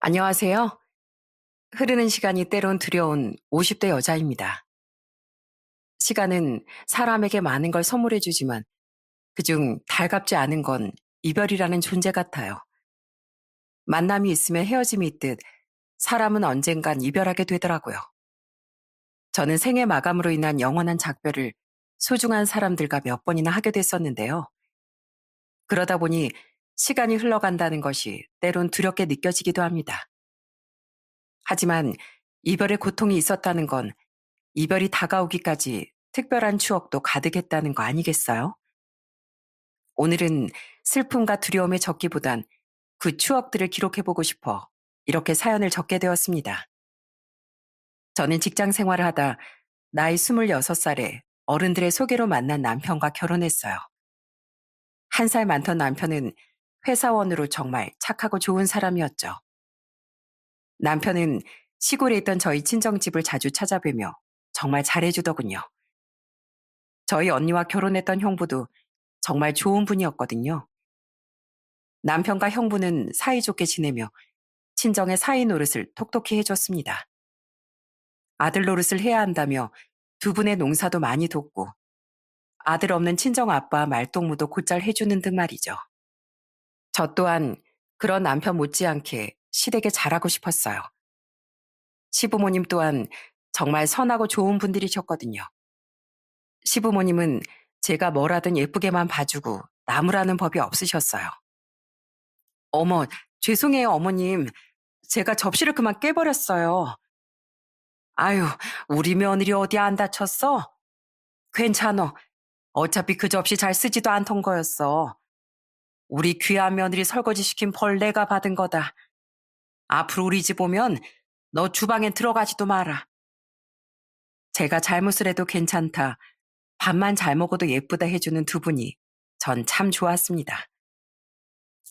안녕하세요. 흐르는 시간이 때론 두려운 50대 여자입니다. 시간은 사람에게 많은 걸 선물해 주지만 그중 달갑지 않은 건 이별이라는 존재 같아요. 만남이 있으면 헤어짐이 있듯 사람은 언젠간 이별하게 되더라고요. 저는 생애 마감으로 인한 영원한 작별을 소중한 사람들과 몇 번이나 하게 됐었는데요. 그러다 보니 시간이 흘러간다는 것이 때론 두렵게 느껴지기도 합니다. 하지만 이별의 고통이 있었다는 건 이별이 다가오기까지 특별한 추억도 가득했다는 거 아니겠어요? 오늘은 슬픔과 두려움에 적기보단 그 추억들을 기록해보고 싶어 이렇게 사연을 적게 되었습니다. 저는 직장 생활을 하다 나이 26살에 어른들의 소개로 만난 남편과 결혼했어요. 한 살 많던 남편은 회사원으로 정말 착하고 좋은 사람이었죠. 남편은 시골에 있던 저희 친정집을 자주 찾아뵈며 정말 잘해주더군요. 저희 언니와 결혼했던 형부도 정말 좋은 분이었거든요. 남편과 형부는 사이좋게 지내며 친정의 사위 노릇을 톡톡히 해줬습니다. 아들 노릇을 해야 한다며 두 분의 농사도 많이 돕고 아들 없는 친정 아빠 말동무도 곧잘 해주는 등 말이죠. 저 또한 그런 남편 못지않게 시댁에 잘하고 싶었어요. 시부모님 또한 정말 선하고 좋은 분들이셨거든요. 시부모님은 제가 뭘 하든 예쁘게만 봐주고 나무라는 법이 없으셨어요. 어머, 죄송해요, 어머님. 제가 접시를 그만 깨버렸어요. 아유, 우리 며느리 어디 안 다쳤어? 괜찮어. 어차피 그 접시 잘 쓰지도 않던 거였어. 우리 귀한 며느리 설거지 시킨 벌 내가 받은 거다. 앞으로 우리 집 오면 너 주방에 들어가지도 마라. 제가 잘못을 해도 괜찮다. 밥만 잘 먹어도 예쁘다 해주는 두 분이 전 참 좋았습니다.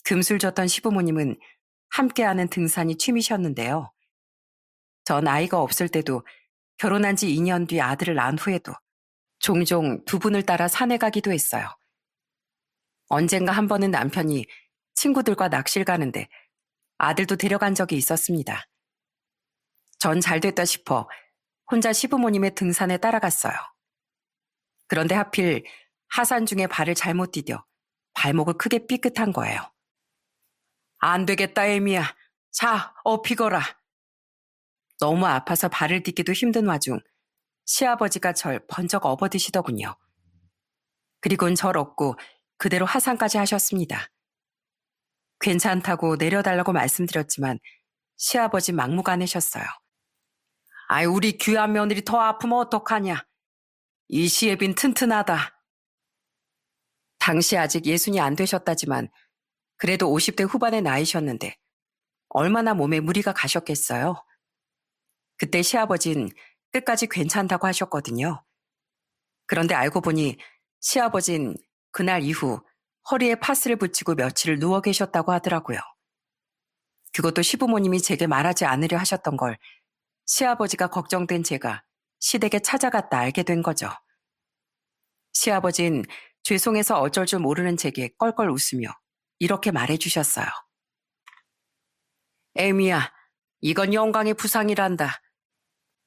금술 줬던 시부모님은 함께하는 등산이 취미셨는데요. 전 아이가 없을 때도 결혼한 지 2년 뒤 아들을 낳은 후에도 종종 두 분을 따라 산에 가기도 했어요. 언젠가 한 번은 남편이 친구들과 낚시를 가는데 아들도 데려간 적이 있었습니다. 전 잘됐다 싶어 혼자 시부모님의 등산에 따라갔어요. 그런데 하필 하산 중에 발을 잘못 디뎌 발목을 크게 삐끗한 거예요. 안 되겠다, 애미야. 자, 업히거라. 너무 아파서 발을 딛기도 힘든 와중 시아버지가 절 번쩍 업어드시더군요. 그리고는 절 업고 그대로 하산까지 하셨습니다. 괜찮다고 내려달라고 말씀드렸지만 시아버지 막무가내셨어요. 아이, 우리 귀한 며느리 더 아프면 어떡하냐. 이 시애빈 튼튼하다. 당시 아직 예순이 안 되셨다지만 그래도 50대 후반의 나이셨는데 얼마나 몸에 무리가 가셨겠어요. 그때 시아버진 끝까지 괜찮다고 하셨거든요. 그런데 알고 보니 시아버진 그날 이후 허리에 파스를 붙이고 며칠을 누워 계셨다고 하더라고요. 그것도 시부모님이 제게 말하지 않으려 하셨던 걸 시아버지가 걱정된 제가 시댁에 찾아갔다 알게 된 거죠. 시아버진 죄송해서 어쩔 줄 모르는 제게 껄껄 웃으며 이렇게 말해주셨어요. 애미야, 이건 영광의 부상이란다.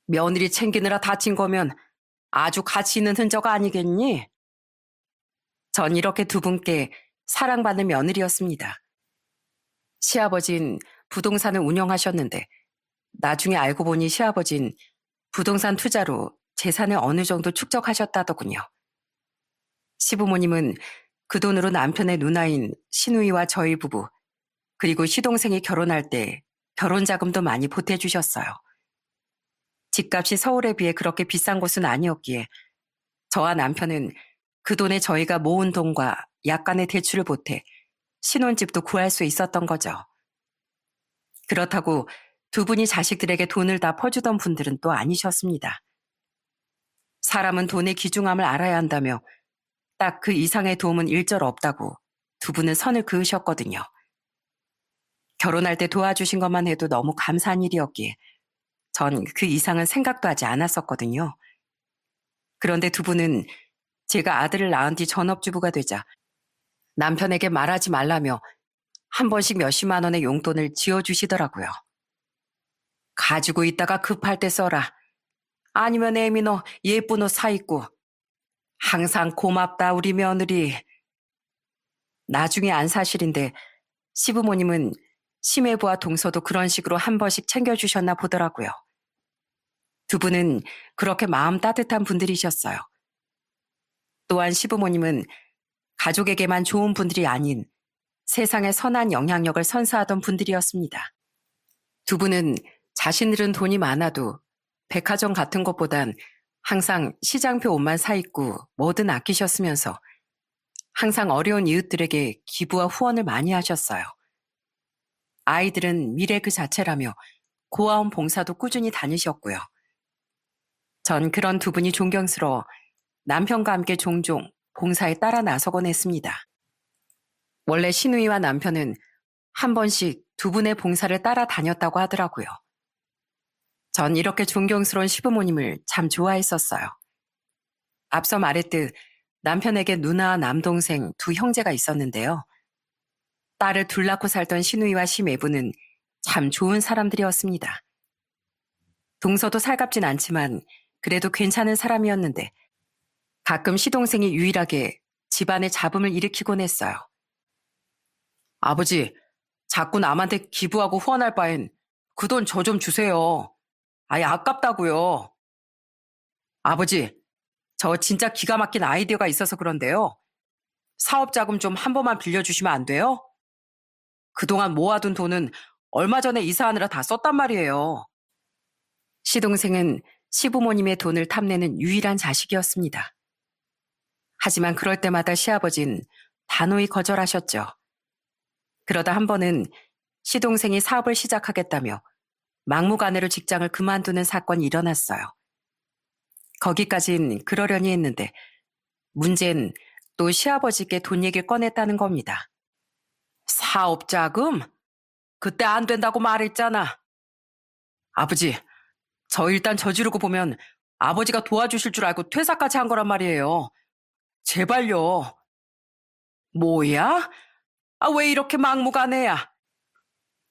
며느리 챙기느라 다친 거면 아주 가치 있는 흔적 아니겠니? 전 이렇게 두 분께 사랑받는 며느리였습니다. 시아버진 부동산을 운영하셨는데 나중에 알고 보니 시아버진 부동산 투자로 재산을 어느 정도 축적하셨다더군요. 시부모님은 그 돈으로 남편의 누나인 시누이와 저희 부부 그리고 시동생이 결혼할 때 결혼 자금도 많이 보태주셨어요. 집값이 서울에 비해 그렇게 비싼 곳은 아니었기에 저와 남편은 그 돈에 저희가 모은 돈과 약간의 대출을 보태 신혼집도 구할 수 있었던 거죠. 그렇다고 두 분이 자식들에게 돈을 다 퍼주던 분들은 또 아니셨습니다. 사람은 돈의 귀중함을 알아야 한다며 딱 그 이상의 도움은 일절 없다고 두 분은 선을 그으셨거든요. 결혼할 때 도와주신 것만 해도 너무 감사한 일이었기에 전 그 이상은 생각도 하지 않았었거든요. 그런데 두 분은 제가 아들을 낳은 뒤 전업주부가 되자 남편에게 말하지 말라며 한 번씩 몇십만 원의 용돈을 지어주시더라고요. 가지고 있다가 급할 때 써라. 아니면 애미 너 예쁜 옷 사입고. 항상 고맙다 우리 며느리. 나중에 안 사실인데 시부모님은 심해부와 동서도 그런 식으로 한 번씩 챙겨주셨나 보더라고요. 두 분은 그렇게 마음 따뜻한 분들이셨어요. 또한 시부모님은 가족에게만 좋은 분들이 아닌 세상에 선한 영향력을 선사하던 분들이었습니다. 두 분은 자신들은 돈이 많아도 백화점 같은 것보단 항상 시장표 옷만 사입고 뭐든 아끼셨으면서 항상 어려운 이웃들에게 기부와 후원을 많이 하셨어요. 아이들은 미래 그 자체라며 고아원 봉사도 꾸준히 다니셨고요. 전 그런 두 분이 존경스러워 남편과 함께 종종 봉사에 따라 나서곤 했습니다. 원래 신우이와 남편은 한 번씩 두 분의 봉사를 따라 다녔다고 하더라고요. 전 이렇게 존경스러운 시부모님을 참 좋아했었어요. 앞서 말했듯 남편에게 누나와 남동생 두 형제가 있었는데요. 딸을 둘 낳고 살던 신우이와 시매부는 참 좋은 사람들이었습니다. 동서도 살갑진 않지만 그래도 괜찮은 사람이었는데 가끔 시동생이 유일하게 집안에 잡음을 일으키곤 했어요. 아버지, 자꾸 남한테 기부하고 후원할 바엔 그 돈 저 좀 주세요. 아예 아깝다고요. 아버지, 저 진짜 기가 막힌 아이디어가 있어서 그런데요. 사업 자금 좀 한 번만 빌려주시면 안 돼요? 그동안 모아둔 돈은 얼마 전에 이사하느라 다 썼단 말이에요. 시동생은 시부모님의 돈을 탐내는 유일한 자식이었습니다. 하지만 그럴 때마다 시아버진 단호히 거절하셨죠. 그러다 한 번은 시동생이 사업을 시작하겠다며 막무가내로 직장을 그만두는 사건이 일어났어요. 거기까진 그러려니 했는데 문제는 또 시아버지께 돈 얘기를 꺼냈다는 겁니다. 사업 자금? 그때 안 된다고 말했잖아. 아버지, 저 일단 저지르고 보면 아버지가 도와주실 줄 알고 퇴사까지 한 거란 말이에요. 제발요. 뭐야? 아, 왜 이렇게 막무가내야?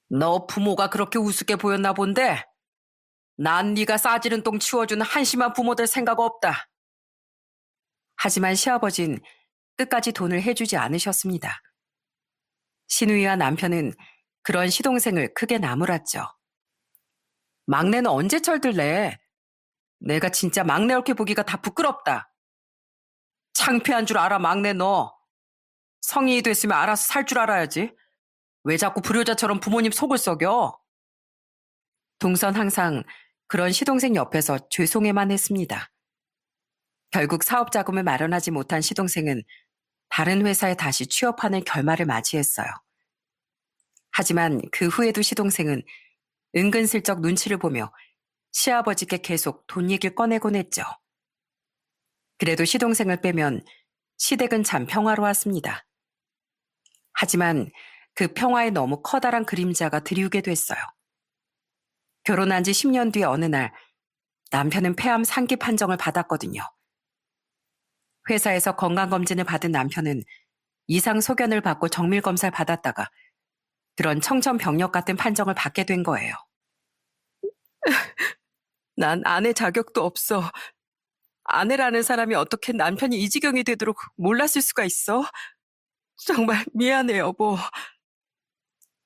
너 부모가 그렇게 우습게 보였나 본데 난 네가 싸지른 똥 치워주는 한심한 부모들 생각 없다. 하지만 시아버진 끝까지 돈을 해주지 않으셨습니다. 신우이와 남편은 그런 시동생을 크게 나무랐죠. 막내는 언제 철들래? 내가 진짜 막내 옳게 보기가 다 부끄럽다. 창피한 줄 알아, 막내 너. 성인이 됐으면 알아서 살 줄 알아야지. 왜 자꾸 불효자처럼 부모님 속을 썩여? 동선 항상 그런 시동생 옆에서 죄송해만 했습니다. 결국 사업 자금을 마련하지 못한 시동생은 다른 회사에 다시 취업하는 결말을 맞이했어요. 하지만 그 후에도 시동생은 은근슬쩍 눈치를 보며 시아버지께 계속 돈 얘기를 꺼내곤 했죠. 그래도 시동생을 빼면 시댁은 참 평화로웠습니다. 하지만 그 평화에 너무 커다란 그림자가 드리우게 됐어요. 결혼한 지 10년 뒤 어느 날 남편은 폐암 3기 판정을 받았거든요. 회사에서 건강검진을 받은 남편은 이상 소견을 받고 정밀검사를 받았다가 그런 청천벽력 같은 판정을 받게 된 거예요. 난 아내 자격도 없어. 아내라는 사람이 어떻게 남편이 이 지경이 되도록 몰랐을 수가 있어? 정말 미안해, 여보.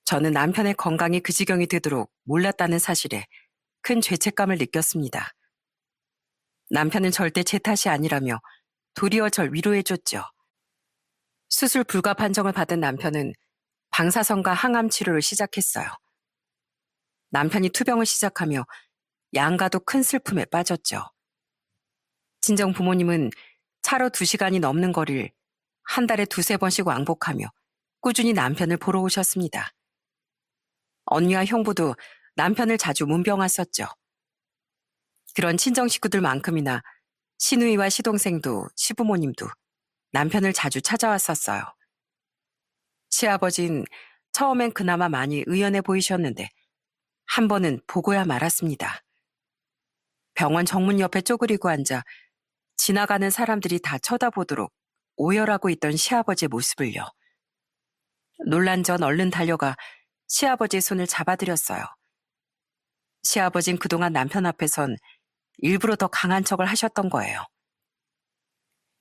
저는 남편의 건강이 그 지경이 되도록 몰랐다는 사실에 큰 죄책감을 느꼈습니다. 남편은 절대 제 탓이 아니라며 도리어 절 위로해줬죠. 수술 불가 판정을 받은 남편은 방사선과 항암 치료를 시작했어요. 남편이 투병을 시작하며 양가도 큰 슬픔에 빠졌죠. 친정 부모님은 차로 2시간이 넘는 거리를 한 달에 2~3번씩 왕복하며 꾸준히 남편을 보러 오셨습니다. 언니와 형부도 남편을 자주 문병 왔었죠. 그런 친정 식구들만큼이나 시누이와 시동생도 시부모님도 남편을 자주 찾아왔었어요. 시아버진 처음엔 그나마 많이 의연해 보이셨는데 한 번은 보고야 말았습니다. 병원 정문 옆에 쪼그리고 앉아 지나가는 사람들이 다 쳐다보도록 오열하고 있던 시아버지의 모습을요. 놀란 전 얼른 달려가 시아버지의 손을 잡아드렸어요. 시아버진 그동안 남편 앞에선 일부러 더 강한 척을 하셨던 거예요.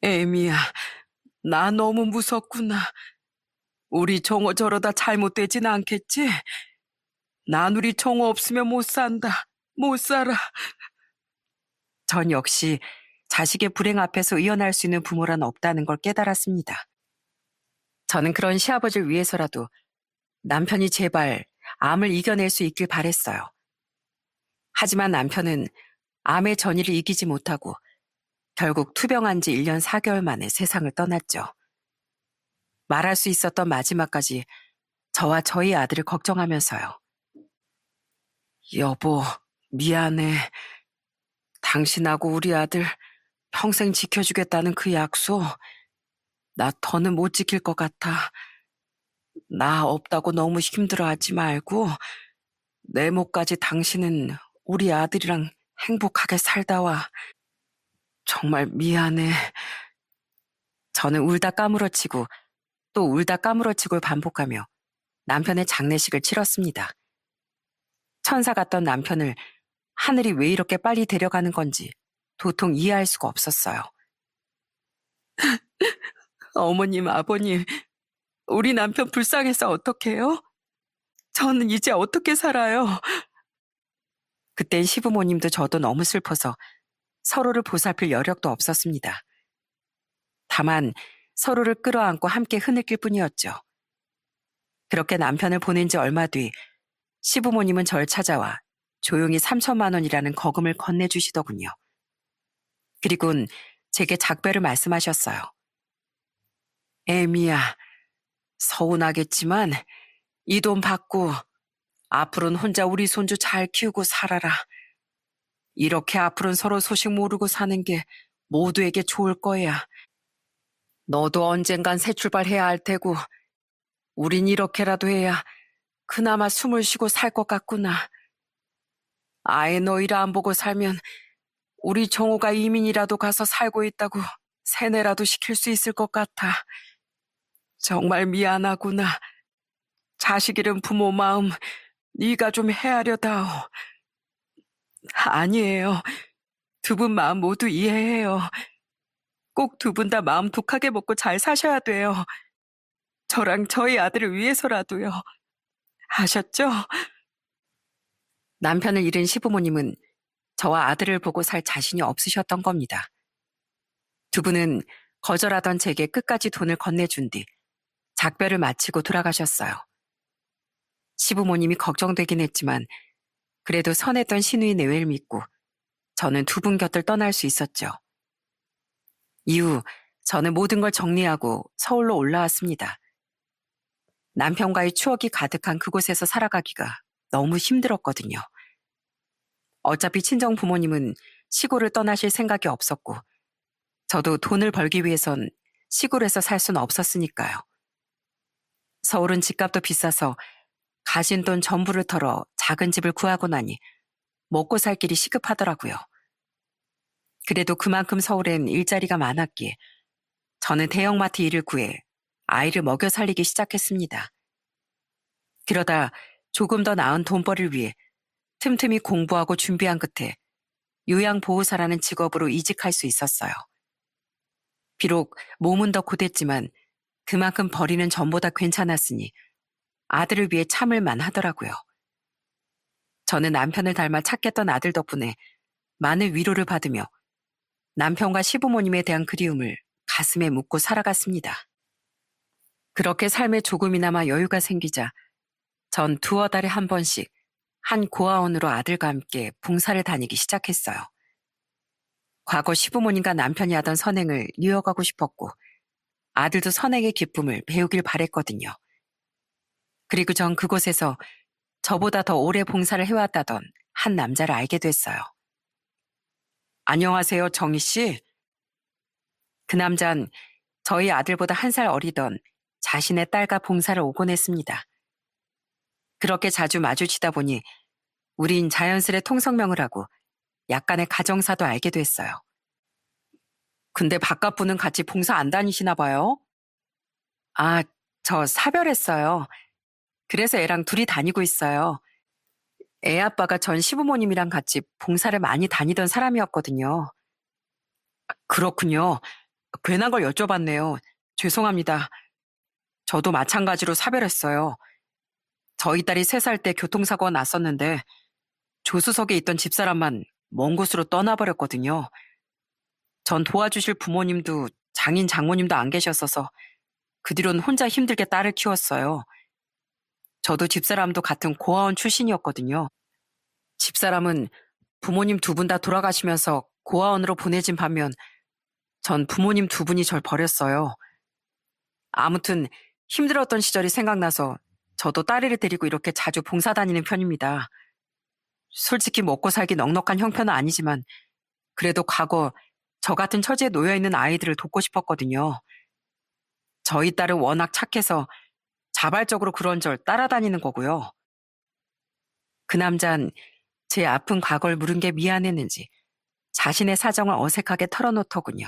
애미야, 나 너무 무섭구나. 우리 종호 저러다 잘못되진 않겠지? 난 우리 종호 없으면 못 산다. 못 살아. 전 역시 자식의 불행 앞에서 의연할 수 있는 부모란 없다는 걸 깨달았습니다. 저는 그런 시아버지를 위해서라도 남편이 제발 암을 이겨낼 수 있길 바랬어요. 하지만 남편은 암의 전이를 이기지 못하고 결국 투병한 지 1년 4개월 만에 세상을 떠났죠. 말할 수 있었던 마지막까지 저와 저희 아들을 걱정하면서요. 여보, 미안해. 당신하고 우리 아들 평생 지켜주겠다는 그 약속, 나 더는 못 지킬 것 같아. 나 없다고 너무 힘들어하지 말고 내 몫까지 당신은 우리 아들이랑 행복하게 살다 와. 정말 미안해. 저는 울다 까무러치고 또 울다 까무러치고를 반복하며 남편의 장례식을 치렀습니다. 천사 같던 남편을 하늘이 왜 이렇게 빨리 데려가는 건지 도통 이해할 수가 없었어요. 어머님, 아버님, 우리 남편 불쌍해서 어떡해요? 저는 이제 어떻게 살아요? 그땐 시부모님도 저도 너무 슬퍼서 서로를 보살필 여력도 없었습니다. 다만 서로를 끌어안고 함께 흐느낄 뿐이었죠. 그렇게 남편을 보낸 지 얼마 뒤 시부모님은 절 찾아와 조용히 3천만 원이라는 거금을 건네주시더군요. 그리곤 제게 작별을 말씀하셨어요. 애미야, 서운하겠지만 이 돈 받고 앞으로는 혼자 우리 손주 잘 키우고 살아라. 이렇게 앞으로는 서로 소식 모르고 사는 게 모두에게 좋을 거야. 너도 언젠간 새 출발해야 할 테고 우린 이렇게라도 해야 그나마 숨을 쉬고 살 것 같구나. 아예 너희를 안 보고 살면 우리 정호가 이민이라도 가서 살고 있다고 세뇌라도 시킬 수 있을 것 같아. 정말 미안하구나. 자식 잃은 부모 마음 네가 좀 헤아려다오. 아니에요. 두 분 마음 모두 이해해요. 꼭 두 분 다 마음 독하게 먹고 잘 사셔야 돼요. 저랑 저희 아들을 위해서라도요. 아셨죠? 남편을 잃은 시부모님은 저와 아들을 보고 살 자신이 없으셨던 겁니다. 두 분은 거절하던 제게 끝까지 돈을 건네준 뒤 작별을 마치고 돌아가셨어요. 시부모님이 걱정되긴 했지만 그래도 선했던 시누이 내외를 믿고 저는 두 분 곁을 떠날 수 있었죠. 이후 저는 모든 걸 정리하고 서울로 올라왔습니다. 남편과의 추억이 가득한 그곳에서 살아가기가 너무 힘들었거든요. 어차피 친정 부모님은 시골을 떠나실 생각이 없었고 저도 돈을 벌기 위해선 시골에서 살 수는 없었으니까요. 서울은 집값도 비싸서 가진 돈 전부를 털어 작은 집을 구하고 나니 먹고 살 길이 시급하더라고요. 그래도 그만큼 서울엔 일자리가 많았기에 저는 대형마트 일을 구해 아이를 먹여 살리기 시작했습니다. 그러다 조금 더 나은 돈벌이를 위해 틈틈이 공부하고 준비한 끝에 요양보호사라는 직업으로 이직할 수 있었어요. 비록 몸은 더 고됐지만 그만큼 벌이는 전보다 괜찮았으니 아들을 위해 참을만 하더라고요. 저는 남편을 닮아 착했던 아들 덕분에 많은 위로를 받으며 남편과 시부모님에 대한 그리움을 가슴에 묻고 살아갔습니다. 그렇게 삶에 조금이나마 여유가 생기자 전 두어 달에 한 번씩 한 고아원으로 아들과 함께 봉사를 다니기 시작했어요. 과거 시부모님과 남편이 하던 선행을 이어가고 싶었고 아들도 선행의 기쁨을 배우길 바랬거든요. 그리고 전 그곳에서 저보다 더 오래 봉사를 해왔다던 한 남자를 알게 됐어요. 안녕하세요, 정희 씨. 그 남잔 저희 아들보다 1살 어리던 자신의 딸과 봉사를 오곤 했습니다. 그렇게 자주 마주치다 보니 우린 자연스레 통성명을 하고 약간의 가정사도 알게 됐어요. 근데 바깥분은 같이 봉사 안 다니시나 봐요? 아, 저 사별했어요. 그래서 애랑 둘이 다니고 있어요. 애 아빠가 전 시부모님이랑 같이 봉사를 많이 다니던 사람이었거든요. 그렇군요. 괜한 걸 여쭤봤네요. 죄송합니다. 저도 마찬가지로 사별했어요. 저희 딸이 3살 때 교통사고가 났었는데 조수석에 있던 집사람만 먼 곳으로 떠나버렸거든요. 전 도와주실 부모님도 장인 장모님도 안 계셨어서 그 뒤로는 혼자 힘들게 딸을 키웠어요. 저도 집사람도 같은 고아원 출신이었거든요. 집사람은 부모님 2분 다 돌아가시면서 고아원으로 보내진 반면 전 부모님 2분이 절 버렸어요. 아무튼 힘들었던 시절이 생각나서 저도 딸애를 데리고 이렇게 자주 봉사 다니는 편입니다. 솔직히 먹고 살기 넉넉한 형편은 아니지만 그래도 과거 저 같은 처지에 놓여 있는 아이들을 돕고 싶었거든요. 저희 딸은 워낙 착해서 자발적으로 그런 절 따라다니는 거고요. 그 남잔 제 아픈 과거를 물은 게 미안했는지 자신의 사정을 어색하게 털어놓더군요.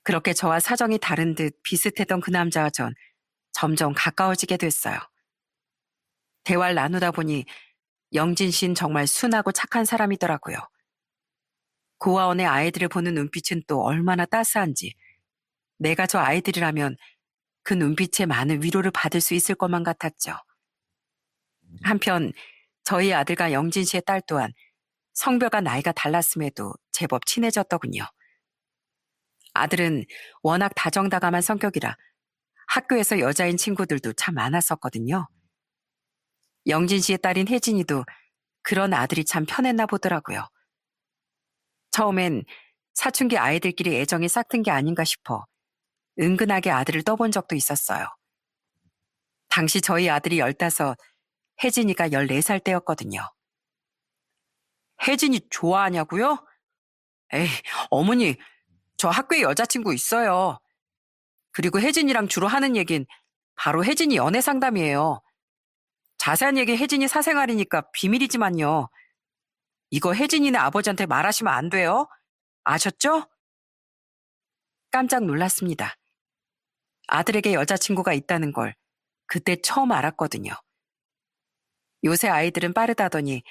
그렇게 저와 사정이 다른 듯 비슷했던 그 남자와 전 점점 가까워지게 됐어요. 대화를 나누다 보니 영진 씨는 정말 순하고 착한 사람이더라고요. 고아원의 아이들을 보는 눈빛은 또 얼마나 따스한지 내가 저 아이들이라면 그 눈빛에 많은 위로를 받을 수 있을 것만 같았죠. 한편 저희 아들과 영진 씨의 딸 또한 성별과 나이가 달랐음에도 제법 친해졌더군요. 아들은 워낙 다정다감한 성격이라 학교에서 여자인 친구들도 참 많았었거든요. 영진 씨의 딸인 혜진이도 그런 아들이 참 편했나 보더라고요. 처음엔 사춘기 아이들끼리 애정이 싹튼 게 아닌가 싶어 은근하게 아들을 떠본 적도 있었어요. 당시 저희 아들이 15, 혜진이가 14살 때였거든요. 혜진이 좋아하냐고요? 에이, 어머니, 저 학교에 여자친구 있어요. 그리고 혜진이랑 주로 하는 얘긴 바로 혜진이 연애 상담이에요. 자세한 얘기 혜진이 사생활이니까 비밀이지만요. 이거 혜진이네 아버지한테 말하시면 안 돼요. 아셨죠? 깜짝 놀랐습니다. 아들에게 여자친구가 있다는 걸 그때 처음 알았거든요. 요새 아이들은 빠르다더니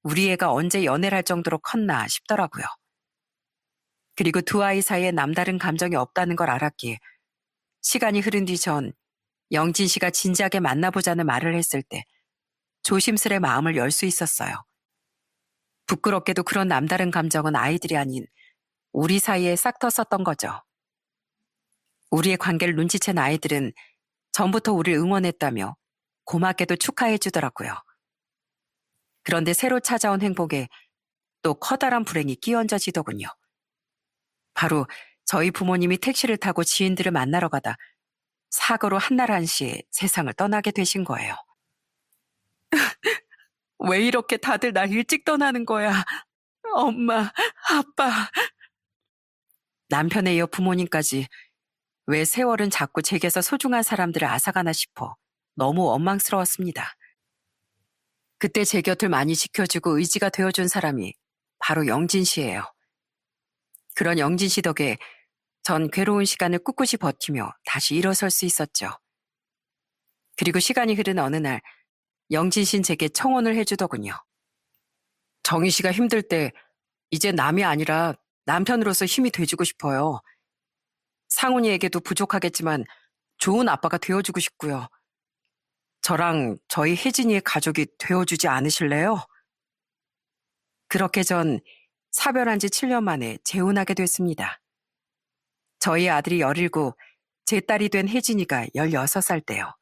우리 애가 언제 연애를 할 정도로 컸나 싶더라고요. 그리고 2 아이 사이에 남다른 감정이 없다는 걸 알았기에 시간이 흐른 뒤 전 영진 씨가 진지하게 만나보자는 말을 했을 때 조심스레 마음을 열 수 있었어요. 부끄럽게도 그런 남다른 감정은 아이들이 아닌 우리 사이에 싹 텄었던 거죠. 우리의 관계를 눈치챈 아이들은 전부터 우리를 응원했다며 고맙게도 축하해 주더라고요. 그런데 새로 찾아온 행복에 또 커다란 불행이 끼얹어지더군요. 바로 저희 부모님이 택시를 타고 지인들을 만나러 가다 사고로 한날 한시에 세상을 떠나게 되신 거예요. 왜 이렇게 다들 날 일찍 떠나는 거야? 엄마, 아빠. 남편에 이어 부모님까지 왜 세월은 자꾸 제게서 소중한 사람들을 앗아가나 싶어 너무 원망스러웠습니다. 그때 제 곁을 많이 지켜주고 의지가 되어준 사람이 바로 영진 씨예요. 그런 영진 씨 덕에 전 괴로운 시간을 꿋꿋이 버티며 다시 일어설 수 있었죠. 그리고 시간이 흐른 어느 날 영진 씨는 제게 청혼을 해주더군요. 정희 씨가 힘들 때 이제 남이 아니라 남편으로서 힘이 돼주고 싶어요. 상훈이에게도 부족하겠지만 좋은 아빠가 되어주고 싶고요. 저랑 저희 혜진이의 가족이 되어주지 않으실래요? 그렇게 전 사별한 지 7년 만에 재혼하게 됐습니다. 저희 아들이 17, 제 딸이 된 혜진이가 16살 때요.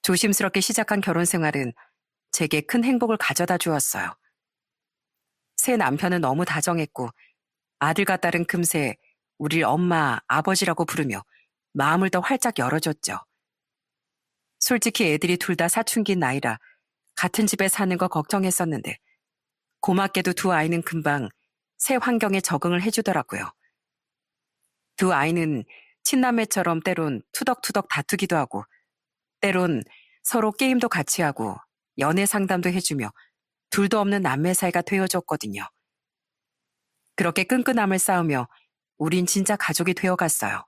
조심스럽게 시작한 결혼 생활은 제게 큰 행복을 가져다 주었어요. 새 남편은 너무 다정했고 아들과 딸은 금세 우릴 엄마, 아버지라고 부르며 마음을 더 활짝 열어줬죠. 솔직히 애들이 둘 다 사춘기인 나이라 같은 집에 사는 거 걱정했었는데 고맙게도 2 아이는 금방 새 환경에 적응을 해주더라고요. 2 아이는 친남매처럼 때론 투덕투덕 다투기도 하고 때론 서로 게임도 같이 하고 연애 상담도 해주며 둘도 없는 남매 사이가 되어줬거든요. 그렇게 끈끈함을 쌓으며 우린 진짜 가족이 되어갔어요.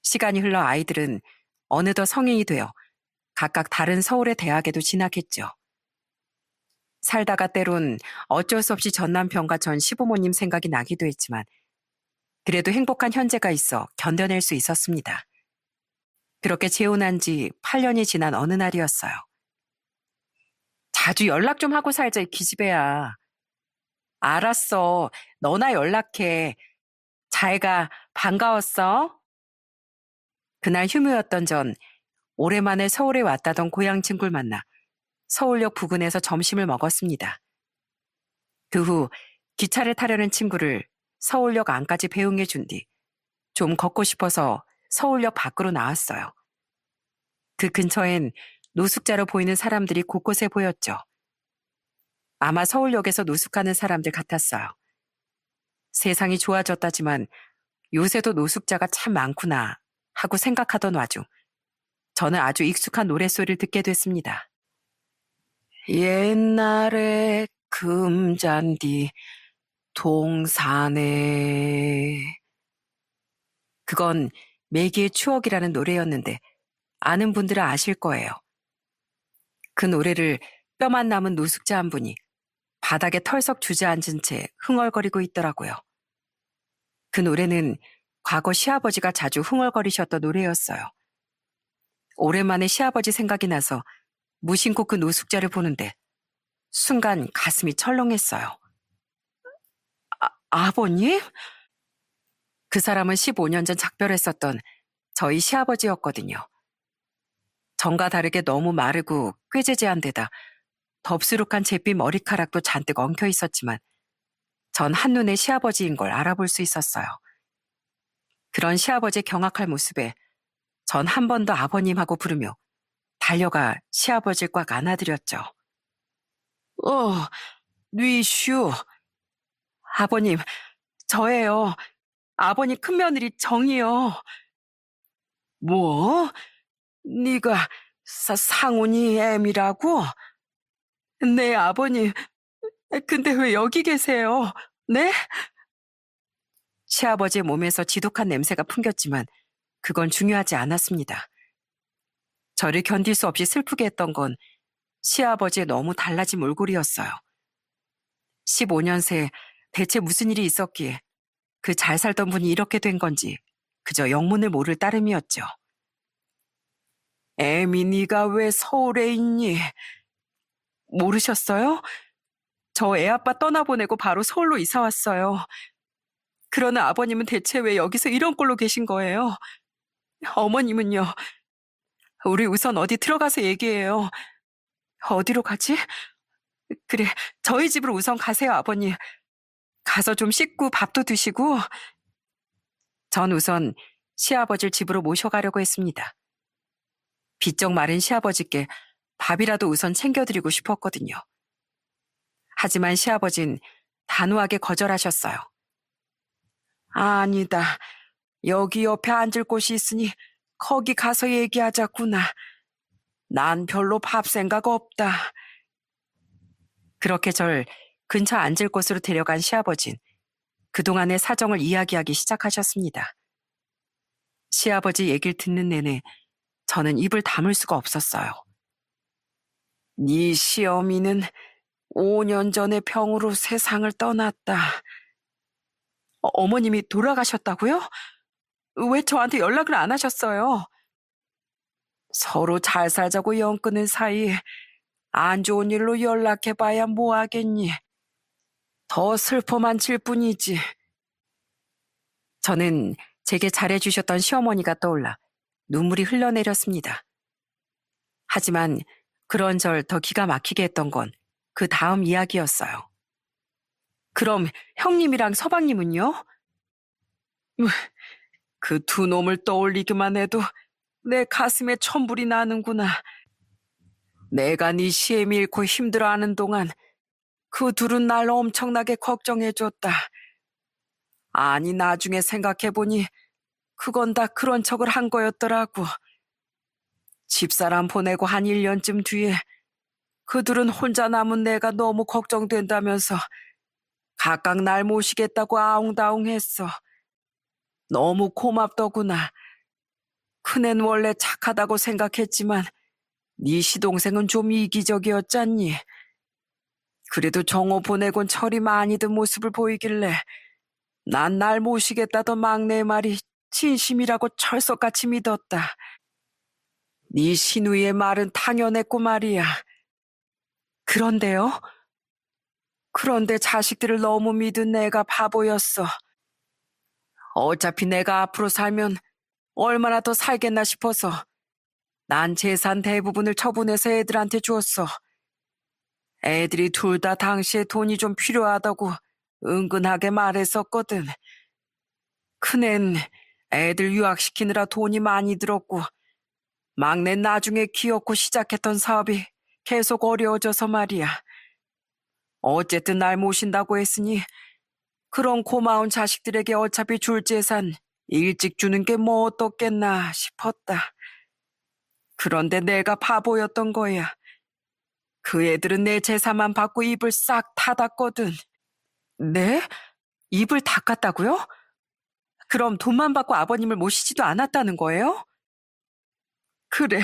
시간이 흘러 아이들은 어느덧 성인이 되어 각각 다른 서울의 대학에도 진학했죠. 살다가 때론 어쩔 수 없이 전 남편과 전 시부모님 생각이 나기도 했지만 그래도 행복한 현재가 있어 견뎌낼 수 있었습니다. 그렇게 재혼한 지 8년이 지난 어느 날이었어요. 자주 연락 좀 하고 살자, 이 기집애야. 알았어. 너나 연락해. 잘 가. 반가웠어. 그날 휴무였던 전 오랜만에 서울에 왔다던 고향 친구를 만나 서울역 부근에서 점심을 먹었습니다. 그 후 기차를 타려는 친구를 서울역 안까지 배웅해 준 뒤 좀 걷고 싶어서 서울역 밖으로 나왔어요. 그 근처엔 노숙자로 보이는 사람들이 곳곳에 보였죠. 아마 서울역에서 노숙하는 사람들 같았어요. 세상이 좋아졌다지만 요새도 노숙자가 참 많구나 하고 생각하던 와중 저는 아주 익숙한 노랫소리를 듣게 됐습니다. 옛날에 금잔디 동산에. 그건 매기의 추억이라는 노래였는데 아는 분들은 아실 거예요. 그 노래를 뼈만 남은 노숙자 한 분이 바닥에 털썩 주저앉은 채 흥얼거리고 있더라고요. 그 노래는 과거 시아버지가 자주 흥얼거리셨던 노래였어요. 오랜만에 시아버지 생각이 나서 무심코 그 노숙자를 보는데 순간 가슴이 철렁했어요. 아버님? 그 사람은 15년 전 작별했었던 저희 시아버지였거든요. 전과 다르게 너무 마르고 꾀재재한 데다 덥수룩한 잿빛 머리카락도 잔뜩 엉켜 있었지만 전 한눈에 시아버지인 걸 알아볼 수 있었어요. 그런 시아버지의 경악할 모습에 전 한 번 더 아버님하고 부르며 달려가 시아버지를 꽉 안아드렸죠. 뉘슈. 아버님, 저예요. 아버님 큰며느리 정이요. 뭐? 네가 상훈이 애미라고? 네, 아버님. 근데 왜 여기 계세요? 네? 시아버지의 몸에서 지독한 냄새가 풍겼지만 그건 중요하지 않았습니다. 저를 견딜 수 없이 슬프게 했던 건 시아버지의 너무 달라진 몰골이었어요. 15년 새 대체 무슨 일이 있었기에 그 잘 살던 분이 이렇게 된 건지 그저 영문을 모를 따름이었죠. 애미 네가 왜 서울에 있니? 모르셨어요? 저 애아빠 떠나보내고 바로 서울로 이사 왔어요. 그러나 아버님은 대체 왜 여기서 이런 꼴로 계신 거예요? 어머님은요? 우리 우선 어디 들어가서 얘기해요. 어디로 가지? 그래, 저희 집으로 우선 가세요, 아버님. 가서 좀 씻고 밥도 드시고. 전 우선 시아버지를 집으로 모셔가려고 했습니다. 비쩍 마른 시아버지께 밥이라도 우선 챙겨드리고 싶었거든요. 하지만 시아버진 단호하게 거절하셨어요. 아니다. 여기 옆에 앉을 곳이 있으니 거기 가서 얘기하자꾸나. 난 별로 밥 생각 없다. 그렇게 절 근처 앉을 곳으로 데려간 시아버진 그동안의 사정을 이야기하기 시작하셨습니다. 시아버지 얘기를 듣는 내내 저는 입을 다물 수가 없었어요. 네 시어미는 5년 전에 병으로 세상을 떠났다. 어머님이 돌아가셨다고요? 왜 저한테 연락을 안 하셨어요? 서로 잘 살자고 연 끊은 사이에 안 좋은 일로 연락해봐야 뭐 하겠니? 더 슬퍼만 칠 뿐이지. 저는 제게 잘해주셨던 시어머니가 떠올라 눈물이 흘러내렸습니다. 하지만 그런 절 더 기가 막히게 했던 건 그 다음 이야기였어요. 그럼 형님이랑 서방님은요? 그 두 놈을 떠올리기만 해도 내 가슴에 천불이 나는구나. 내가 네 시애미 잃고 힘들어하는 동안 그 둘은 날 엄청나게 걱정해줬다. 아니 나중에 생각해보니 그건 다 그런 척을 한 거였더라고. 집사람 보내고 한 1년쯤 뒤에 그들은 혼자 남은 내가 너무 걱정된다면서 각각 날 모시겠다고 아웅다웅했어. 너무 고맙더구나. 큰애는 원래 착하다고 생각했지만 네 시동생은 좀 이기적이었잖니. 그래도 정오 보내곤 철이 많이 든 모습을 보이길래 난 날 모시겠다던 막내의 말이 진심이라고 철석같이 믿었다. 네 시누이의 말은 당연했고 말이야. 그런데요? 그런데 자식들을 너무 믿은 내가 바보였어. 어차피 내가 앞으로 살면 얼마나 더 살겠나 싶어서 난 재산 대부분을 처분해서 애들한테 주었어. 애들이 둘 다 당시에 돈이 좀 필요하다고 은근하게 말했었거든. 큰애는 애들 유학시키느라 돈이 많이 들었고 막내 나중에 기어코 시작했던 사업이 계속 어려워져서 말이야. 어쨌든 날 모신다고 했으니 그런 고마운 자식들에게 어차피 줄 재산 일찍 주는 게 뭐 어떻겠나 싶었다. 그런데 내가 바보였던 거야. 그 애들은 내 재산만 받고 입을 싹 닫았거든. 네? 입을 닫았다고요? 그럼 돈만 받고 아버님을 모시지도 않았다는 거예요? 그래.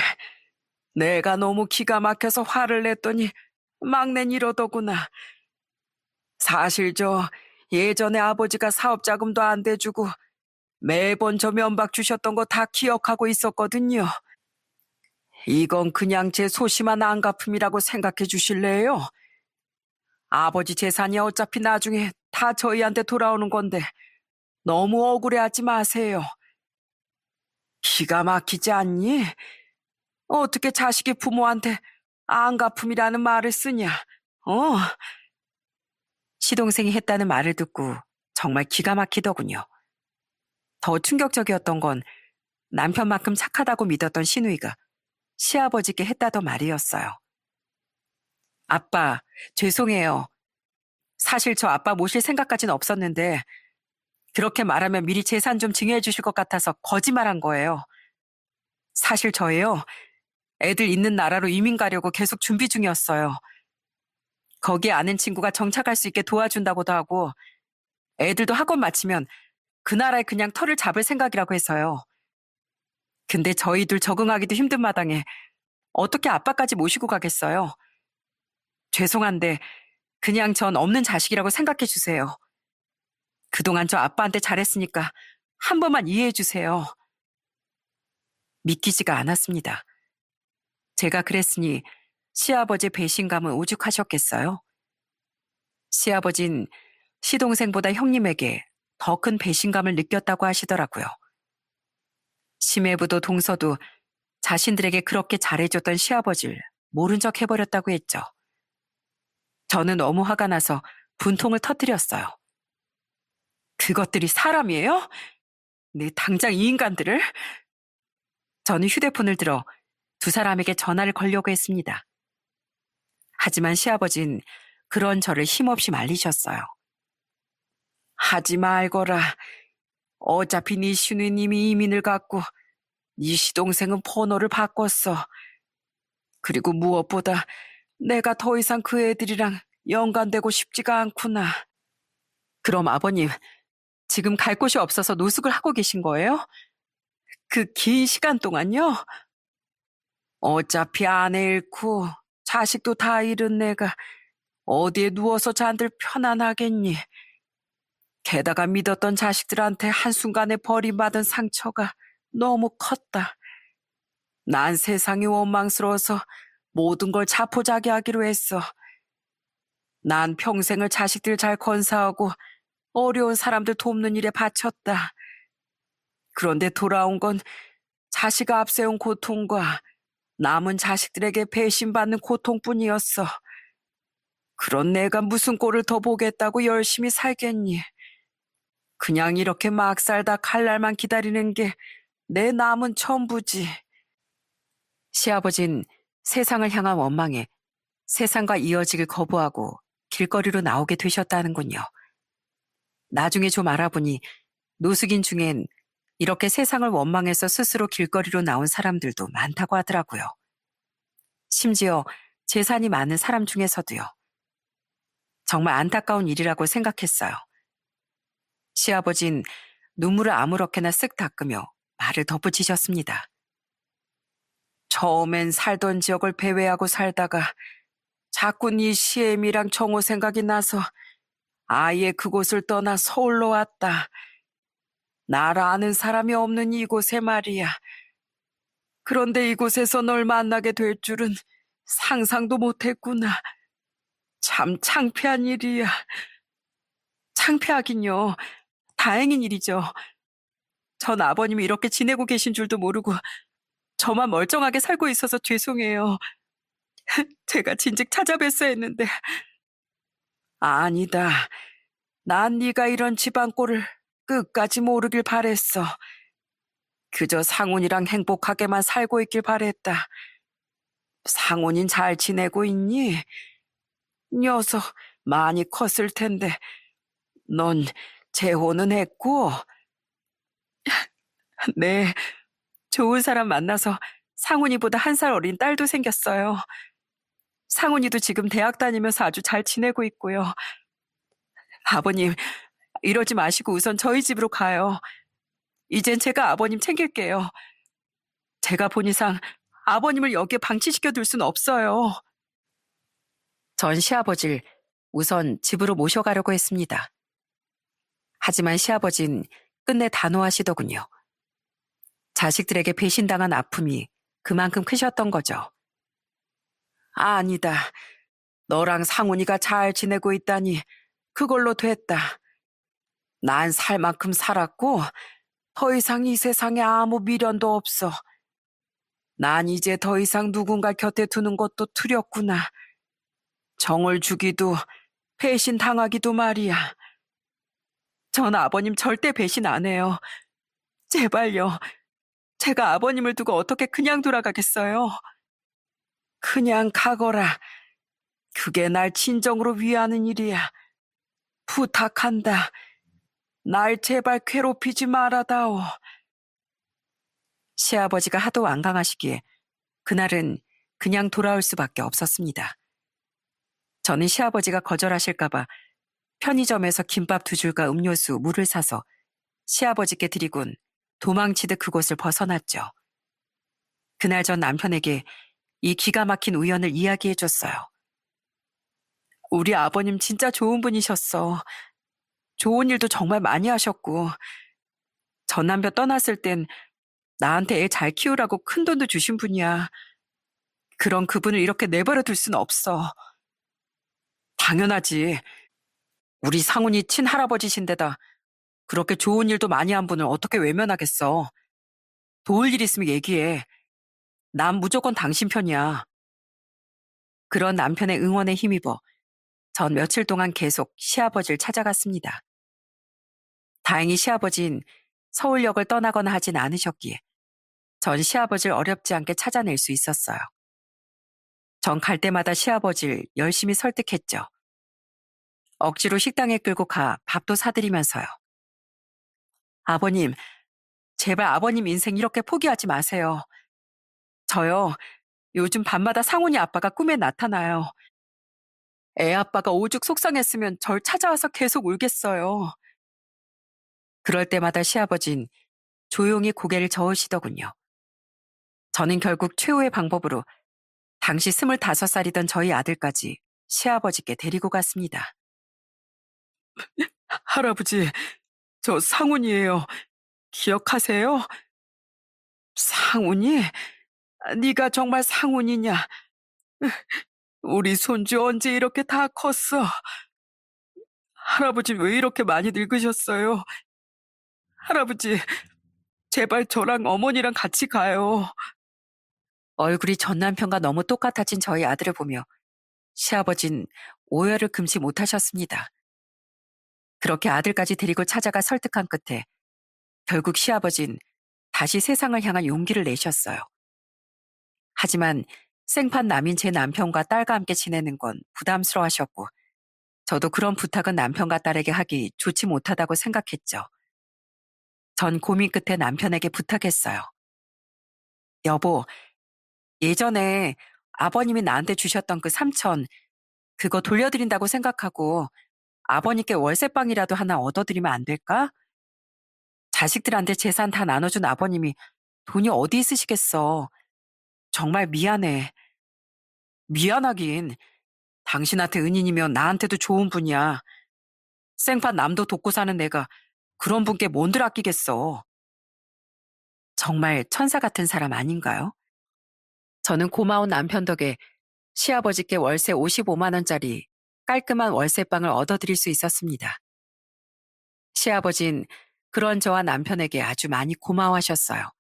내가 너무 기가 막혀서 화를 냈더니 막낸 이러더구나. 사실 예전에 아버지가 사업 자금도 안 대주고 매번 저 면박 주셨던 거 다 기억하고 있었거든요. 이건 그냥 제 소심한 안갚음이라고 생각해 주실래요? 아버지 재산이 어차피 나중에 다 저희한테 돌아오는 건데 너무 억울해하지 마세요. 기가 막히지 않니? 어떻게 자식이 부모한테 안갚음이라는 말을 쓰냐? 어? 시동생이 했다는 말을 듣고 정말 기가 막히더군요. 더 충격적이었던 건 남편만큼 착하다고 믿었던 시누이가 시아버지께 했다던 말이었어요. 아빠, 죄송해요. 사실 저 아빠 모실 생각까지는 없었는데 그렇게 말하면 미리 재산 좀 증여해 주실 것 같아서 거짓말한 거예요. 사실 저예요. 애들 있는 나라로 이민 가려고 계속 준비 중이었어요. 거기에 아는 친구가 정착할 수 있게 도와준다고도 하고 애들도 학원 마치면 그 나라에 그냥 터를 잡을 생각이라고 해서요. 근데 저희 둘 적응하기도 힘든 마당에 어떻게 아빠까지 모시고 가겠어요? 죄송한데 그냥 전 없는 자식이라고 생각해 주세요. 그동안 저 아빠한테 잘했으니까 한 번만 이해해 주세요. 믿기지가 않았습니다. 제가 그랬으니 시아버지의 배신감은 오죽하셨겠어요? 시아버진 시동생보다 형님에게 더 큰 배신감을 느꼈다고 하시더라고요. 심해부도 동서도 자신들에게 그렇게 잘해줬던 시아버지를 모른 척 해버렸다고 했죠. 저는 너무 화가 나서 분통을 터뜨렸어요. 그것들이 사람이에요? 네, 당장 이 인간들을? 저는 휴대폰을 들어 두 사람에게 전화를 걸려고 했습니다. 하지만 시아버진 그런 저를 힘없이 말리셨어요. 하지 말거라. 어차피 네 시누이님이 이민을 갔고 네 시동생은 번호를 바꿨어. 그리고 무엇보다 내가 더 이상 그 애들이랑 연관되고 싶지가 않구나. 그럼 아버님, 지금 갈 곳이 없어서 노숙을 하고 계신 거예요? 그 긴 시간 동안요? 어차피 아내 잃고 자식도 다 잃은 내가 어디에 누워서 잔들 편안하겠니? 게다가 믿었던 자식들한테 한순간에 버림받은 상처가 너무 컸다. 난 세상이 원망스러워서 모든 걸 자포자기하기로 했어. 난 평생을 자식들 잘 건사하고 어려운 사람들 돕는 일에 바쳤다. 그런데 돌아온 건 자식 앞세운 고통과 남은 자식들에게 배신받는 고통뿐이었어. 그런 내가 무슨 꼴을 더 보겠다고 열심히 살겠니? 그냥 이렇게 막 살다 갈 날만 기다리는 게 내 남은 전부지. 시아버진 세상을 향한 원망에 세상과 이어지길 거부하고 길거리로 나오게 되셨다는군요. 나중에 좀 알아보니 노숙인 중엔 이렇게 세상을 원망해서 스스로 길거리로 나온 사람들도 많다고 하더라고요. 심지어 재산이 많은 사람 중에서도요. 정말 안타까운 일이라고 생각했어요. 시아버진 눈물을 아무렇게나 쓱 닦으며 말을 덧붙이셨습니다. 처음엔 살던 지역을 배회하고 살다가 자꾸 네 시애미랑 정호 생각이 나서 아예 그곳을 떠나 서울로 왔다. 날 아는 사람이 없는 이곳에 말이야. 그런데 이곳에서 널 만나게 될 줄은 상상도 못했구나. 참 창피한 일이야. 창피하긴요. 다행인 일이죠. 전 아버님이 이렇게 지내고 계신 줄도 모르고 저만 멀쩡하게 살고 있어서 죄송해요. 제가 진즉 찾아뵀어야 했는데. 아니다. 난 네가 이런 집안 꼴을 끝까지 모르길 바랬어. 그저 상훈이랑 행복하게만 살고 있길 바랬다. 상훈인 잘 지내고 있니? 녀석 많이 컸을 텐데 넌 재혼은 했고? 네, 좋은 사람 만나서 상훈이보다 한 살 어린 딸도 생겼어요. 상훈이도 지금 대학 다니면서 아주 잘 지내고 있고요. 아버님, 이러지 마시고 우선 저희 집으로 가요. 이젠 제가 아버님 챙길게요. 제가 본 이상 아버님을 여기에 방치시켜 둘 순 없어요. 전 시아버지를 우선 집으로 모셔가려고 했습니다. 하지만 시아버진 끝내 단호하시더군요. 자식들에게 배신당한 아픔이 그만큼 크셨던 거죠. 아니다. 너랑 상훈이가 잘 지내고 있다니 그걸로 됐다. 난 살 만큼 살았고 더 이상 이 세상에 아무 미련도 없어. 난 이제 더 이상 누군가 곁에 두는 것도 두렵구나. 정을 주기도 배신 당하기도 말이야. 전 아버님 절대 배신 안 해요. 제발요. 제가 아버님을 두고 어떻게 그냥 돌아가겠어요? 그냥 가거라. 그게 날 진정으로 위하는 일이야. 부탁한다. 날 제발 괴롭히지 말아다오. 시아버지가 하도 완강하시기에 그날은 그냥 돌아올 수밖에 없었습니다. 저는 시아버지가 거절하실까봐 편의점에서 김밥 2줄과 음료수, 물을 사서 시아버지께 드리곤 도망치듯 그곳을 벗어났죠. 그날 전 남편에게 이 기가 막힌 우연을 이야기해줬어요. 우리 아버님 진짜 좋은 분이셨어. 좋은 일도 정말 많이 하셨고 전 남편 떠났을 땐 나한테 애 잘 키우라고 큰돈도 주신 분이야. 그런 그분을 이렇게 내버려 둘 수는 없어. 당연하지. 우리 상훈이 친할아버지신데다 그렇게 좋은 일도 많이 한 분을 어떻게 외면하겠어. 도울 일 있으면 얘기해. 난 무조건 당신 편이야. 그런 남편의 응원에 힘입어 전 며칠 동안 계속 시아버지를 찾아갔습니다. 다행히 시아버지는 서울역을 떠나거나 하진 않으셨기에 전 시아버지를 어렵지 않게 찾아낼 수 있었어요. 전 갈 때마다 시아버지를 열심히 설득했죠. 억지로 식당에 끌고 가 밥도 사드리면서요. 아버님, 제발 아버님 인생 이렇게 포기하지 마세요. 저요, 요즘 밤마다 상훈이 아빠가 꿈에 나타나요. 애 아빠가 오죽 속상했으면 절 찾아와서 계속 울겠어요. 그럴 때마다 시아버진 조용히 고개를 저으시더군요. 저는 결국 최후의 방법으로 당시 25살이던 저희 아들까지 시아버지께 데리고 갔습니다. 할아버지, 저 상훈이에요. 기억하세요? 상훈이? 네가 정말 상훈이냐? 우리 손주 언제 이렇게 다 컸어? 할아버지 왜 이렇게 많이 늙으셨어요? 할아버지, 제발 저랑 어머니랑 같이 가요. 얼굴이 전 남편과 너무 똑같아진 저희 아들을 보며 시아버진 오열을 금치 못하셨습니다. 그렇게 아들까지 데리고 찾아가 설득한 끝에 결국 시아버진 다시 세상을 향한 용기를 내셨어요. 하지만 생판 남인 제 남편과 딸과 함께 지내는 건 부담스러워하셨고 저도 그런 부탁은 남편과 딸에게 하기 좋지 못하다고 생각했죠. 전 고민 끝에 남편에게 부탁했어요. 여보, 예전에 아버님이 나한테 주셨던 그 3천, 그거 돌려드린다고 생각하고 아버님께 월세방이라도 하나 얻어드리면 안 될까? 자식들한테 재산 다 나눠준 아버님이 돈이 어디 있으시겠어. 정말 미안해. 미안하긴. 당신한테 은인이면 나한테도 좋은 분이야. 생판 남도 돕고 사는 내가 그런 분께 뭔들 아끼겠어. 정말 천사 같은 사람 아닌가요? 저는 고마운 남편 덕에 시아버지께 월세 55만 원짜리 깔끔한 월세방을 얻어드릴 수 있었습니다. 시아버진 그런 저와 남편에게 아주 많이 고마워하셨어요.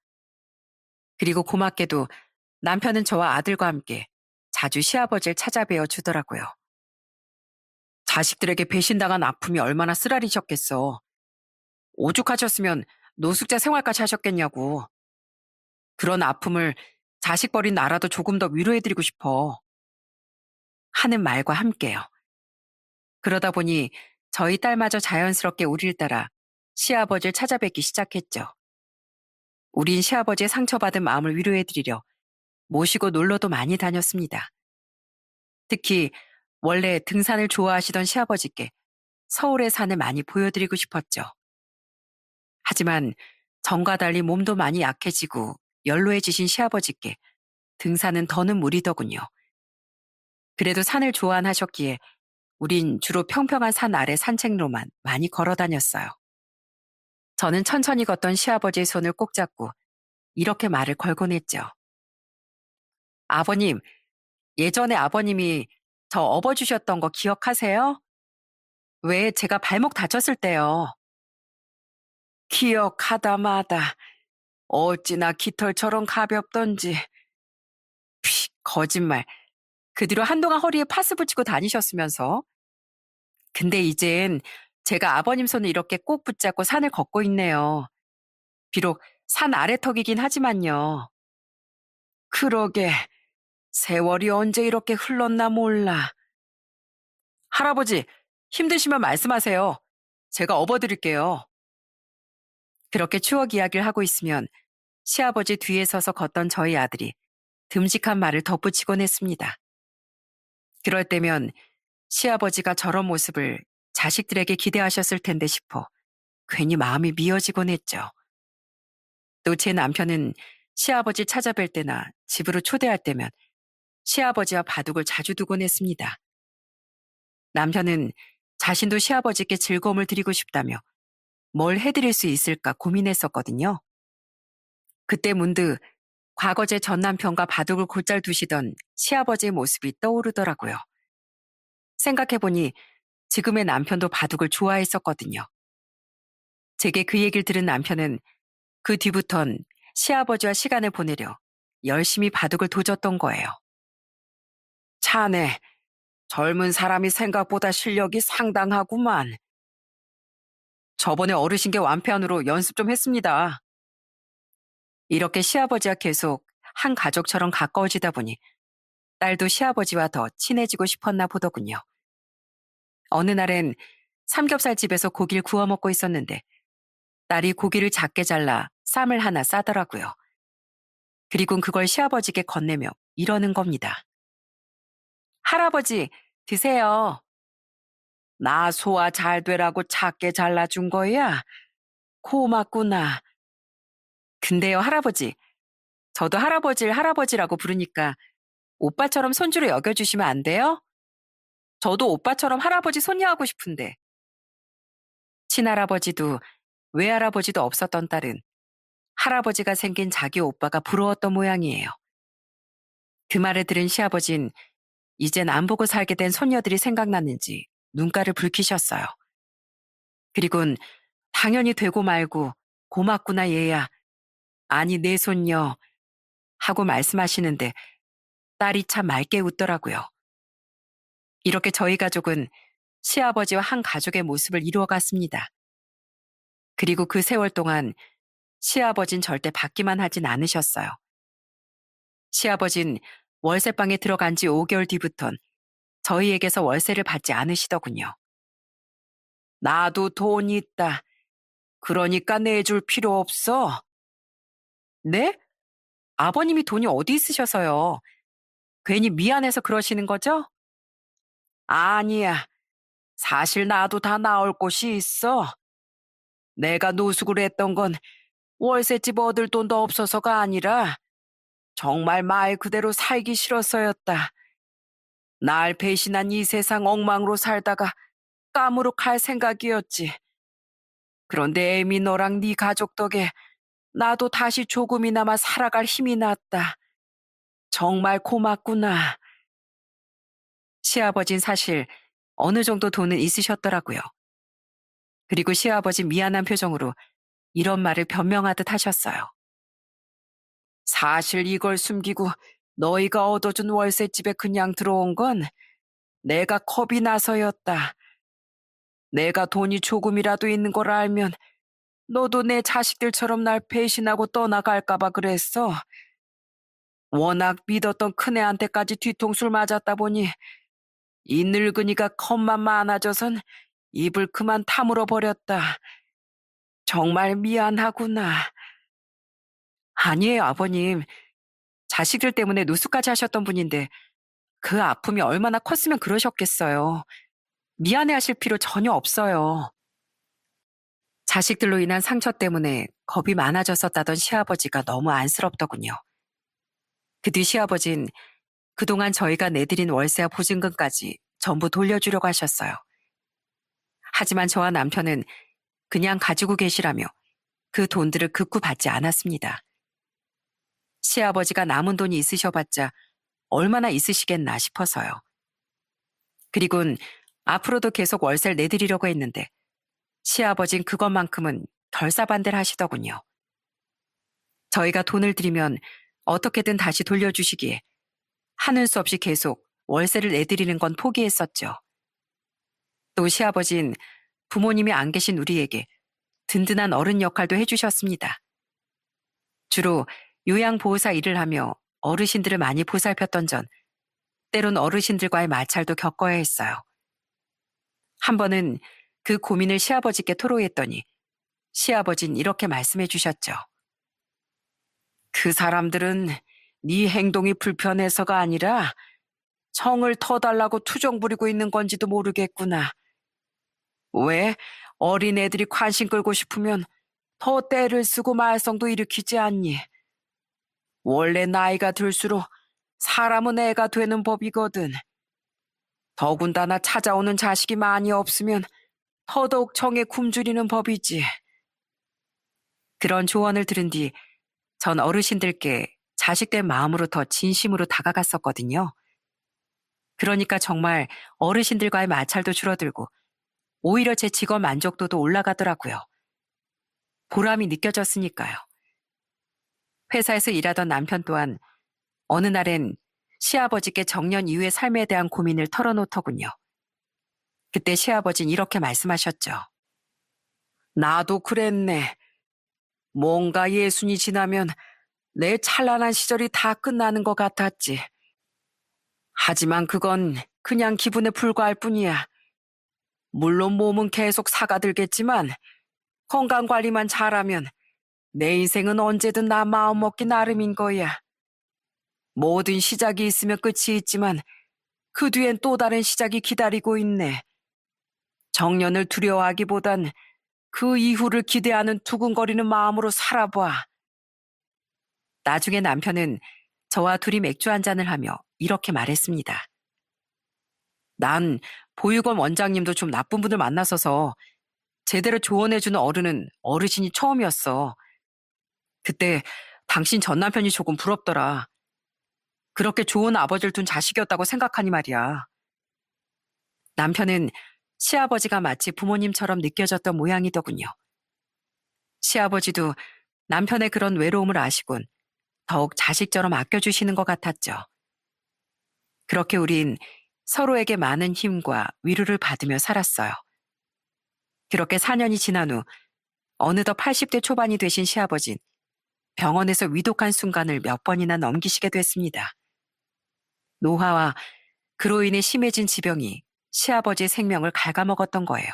그리고 고맙게도 남편은 저와 아들과 함께 자주 시아버지를 찾아뵈어 주더라고요. 자식들에게 배신당한 아픔이 얼마나 쓰라리셨겠어. 오죽하셨으면 노숙자 생활까지 하셨겠냐고. 그런 아픔을 자식 버린 나라도 조금 더 위로해드리고 싶어. 하는 말과 함께요. 그러다 보니 저희 딸마저 자연스럽게 우리를 따라 시아버지를 찾아뵙기 시작했죠. 우린 시아버지의 상처받은 마음을 위로해드리려 모시고 놀러도 많이 다녔습니다. 특히 원래 등산을 좋아하시던 시아버지께 서울의 산을 많이 보여드리고 싶었죠. 하지만 전과 달리 몸도 많이 약해지고 연로해지신 시아버지께 등산은 더는 무리더군요. 그래도 산을 좋아하셨기에 우린 주로 평평한 산 아래 산책로만 많이 걸어 다녔어요. 저는 천천히 걷던 시아버지의 손을 꼭 잡고 이렇게 말을 걸곤 했죠. 아버님, 예전에 아버님이 저 업어주셨던 거 기억하세요? 왜 제가 발목 다쳤을 때요. 기억하다 마다 어찌나 깃털처럼 가볍던지. 거짓말. 그 뒤로 한동안 허리에 파스 붙이고 다니셨으면서. 근데 이젠 제가 아버님 손을 이렇게 꼭 붙잡고 산을 걷고 있네요. 비록 산 아래턱이긴 하지만요. 그러게, 세월이 언제 이렇게 흘렀나 몰라. 할아버지, 힘드시면 말씀하세요. 제가 업어드릴게요. 그렇게 추억 이야기를 하고 있으면 시아버지 뒤에 서서 걷던 저희 아들이 듬직한 말을 덧붙이곤 했습니다. 그럴 때면 시아버지가 저런 모습을 자식들에게 기대하셨을 텐데 싶어 괜히 마음이 미어지곤 했죠. 또 제 남편은 시아버지 찾아뵐 때나 집으로 초대할 때면 시아버지와 바둑을 자주 두곤 했습니다. 남편은 자신도 시아버지께 즐거움을 드리고 싶다며 뭘 해드릴 수 있을까 고민했었거든요. 그때 문득 과거 제 전 남편과 바둑을 곧잘 두시던 시아버지의 모습이 떠오르더라고요. 생각해보니 지금의 남편도 바둑을 좋아했었거든요. 제게 그 얘기를 들은 남편은 그 뒤부턴 시아버지와 시간을 보내려 열심히 바둑을 도졌던 거예요. 자네, 젊은 사람이 생각보다 실력이 상당하구만. 저번에 어르신께 완패한으로 연습 좀 했습니다. 이렇게 시아버지와 계속 한 가족처럼 가까워지다 보니 딸도 시아버지와 더 친해지고 싶었나 보더군요. 어느 날엔 삼겹살 집에서 고기를 구워 먹고 있었는데 딸이 고기를 작게 잘라 쌈을 하나 싸더라고요. 그리곤 그걸 시아버지께 건네며 이러는 겁니다. 할아버지, 드세요. 나 소화 잘 되라고 작게 잘라준 거야? 고맙구나. 근데요, 할아버지. 저도 할아버지를 할아버지라고 부르니까 오빠처럼 손주로 여겨주시면 안 돼요? 저도 오빠처럼 할아버지 손녀하고 싶은데. 친할아버지도 외할아버지도 없었던 딸은 할아버지가 생긴 자기 오빠가 부러웠던 모양이에요. 그 말을 들은 시아버진 이젠 안 보고 살게 된 손녀들이 생각났는지 눈가를 붉히셨어요. 그리곤 당연히 되고 말고 고맙구나 얘야. 아니 내 손녀 하고 말씀하시는데 딸이 참 맑게 웃더라고요. 이렇게 저희 가족은 시아버지와 한 가족의 모습을 이루어갔습니다. 그리고 그 세월 동안 시아버진 절대 받기만 하진 않으셨어요. 시아버진 월세방에 들어간 지 5개월 뒤부턴 저희에게서 월세를 받지 않으시더군요. 나도 돈 있다. 그러니까 내줄 필요 없어. 네? 아버님이 돈이 어디 있으셔서요? 괜히 미안해서 그러시는 거죠? 아니야. 사실 나도 다 나올 곳이 있어. 내가 노숙을 했던 건 월세집 얻을 돈도 없어서가 아니라 정말 말 그대로 살기 싫어서였다. 날 배신한 이 세상 엉망으로 살다가 까무로 갈 생각이었지. 그런데 애미 너랑 네 가족 덕에 나도 다시 조금이나마 살아갈 힘이 났다. 정말 고맙구나. 시아버진 사실 어느 정도 돈은 있으셨더라고요. 그리고 시아버진 미안한 표정으로 이런 말을 변명하듯 하셨어요. 사실 이걸 숨기고 너희가 얻어준 월세집에 그냥 들어온 건 내가 겁이 나서였다. 내가 돈이 조금이라도 있는 걸 알면 너도 내 자식들처럼 날 배신하고 떠나갈까봐 그랬어. 워낙 믿었던 큰애한테까지 뒤통수를 맞았다 보니 이 늙은이가 겁만 많아져선 입을 그만 다물어 버렸다. 정말 미안하구나. 아니에요, 아버님. 자식들 때문에 누수까지 하셨던 분인데 그 아픔이 얼마나 컸으면 그러셨겠어요. 미안해하실 필요 전혀 없어요. 자식들로 인한 상처 때문에 겁이 많아졌었다던 시아버지가 너무 안쓰럽더군요. 그 뒤 시아버진 그동안 저희가 내드린 월세와 보증금까지 전부 돌려주려고 하셨어요. 하지만 저와 남편은 그냥 가지고 계시라며 그 돈들을 극구 받지 않았습니다. 시아버지가 남은 돈이 있으셔봤자 얼마나 있으시겠나 싶어서요. 그리곤 앞으로도 계속 월세를 내드리려고 했는데 시아버진 그것만큼은 결사반대를 하시더군요. 저희가 돈을 드리면 어떻게든 다시 돌려주시기에 하는 수 없이 계속 월세를 내드리는 건 포기했었죠. 또 시아버진 부모님이 안 계신 우리에게 든든한 어른 역할도 해주셨습니다. 주로 요양보호사 일을 하며 어르신들을 많이 보살폈던 전 때론 어르신들과의 마찰도 겪어야 했어요. 한 번은 그 고민을 시아버지께 토로했더니 시아버진 이렇게 말씀해 주셨죠. 그 사람들은 네 행동이 불편해서가 아니라 정을 터달라고 투정 부리고 있는 건지도 모르겠구나. 왜 어린애들이 관심 끌고 싶으면 더 떼를 쓰고 말썽도 일으키지 않니? 원래 나이가 들수록 사람은 애가 되는 법이거든. 더군다나 찾아오는 자식이 많이 없으면 더더욱 정에 굶주리는 법이지. 그런 조언을 들은 뒤 전 어르신들께 자식된 마음으로 더 진심으로 다가갔었거든요. 그러니까 정말 어르신들과의 마찰도 줄어들고 오히려 제 직업 만족도도 올라가더라고요. 보람이 느껴졌으니까요. 회사에서 일하던 남편 또한 어느 날엔 시아버지께 정년 이후의 삶에 대한 고민을 털어놓더군요. 그때 시아버진 이렇게 말씀하셨죠. 나도 그랬네. 뭔가 예순이 지나면 내 찬란한 시절이 다 끝나는 것 같았지. 하지만 그건 그냥 기분에 불과할 뿐이야. 물론 몸은 계속 사가들겠지만 건강관리만 잘하면 내 인생은 언제든 나 마음먹기 나름인 거야. 모든 시작이 있으면 끝이 있지만 그 뒤엔 또 다른 시작이 기다리고 있네. 정년을 두려워하기보단 그 이후를 기대하는 두근거리는 마음으로 살아봐. 나중에 남편은 저와 둘이 맥주 한 잔을 하며 이렇게 말했습니다. 난 보육원 원장님도 좀 나쁜 분을 만나서서 제대로 조언해주는 어른은 어르신이 처음이었어. 그때 당신 전 남편이 조금 부럽더라. 그렇게 좋은 아버지를 둔 자식이었다고 생각하니 말이야. 남편은 시아버지가 마치 부모님처럼 느껴졌던 모양이더군요. 시아버지도 남편의 그런 외로움을 아시곤 더욱 자식처럼 아껴주시는 것 같았죠. 그렇게 우린 서로에게 많은 힘과 위로를 받으며 살았어요. 그렇게 4년이 지난 후 어느덧 80대 초반이 되신 시아버진 병원에서 위독한 순간을 몇 번이나 넘기시게 됐습니다. 노화와 그로 인해 심해진 지병이 시아버지의 생명을 갉아먹었던 거예요.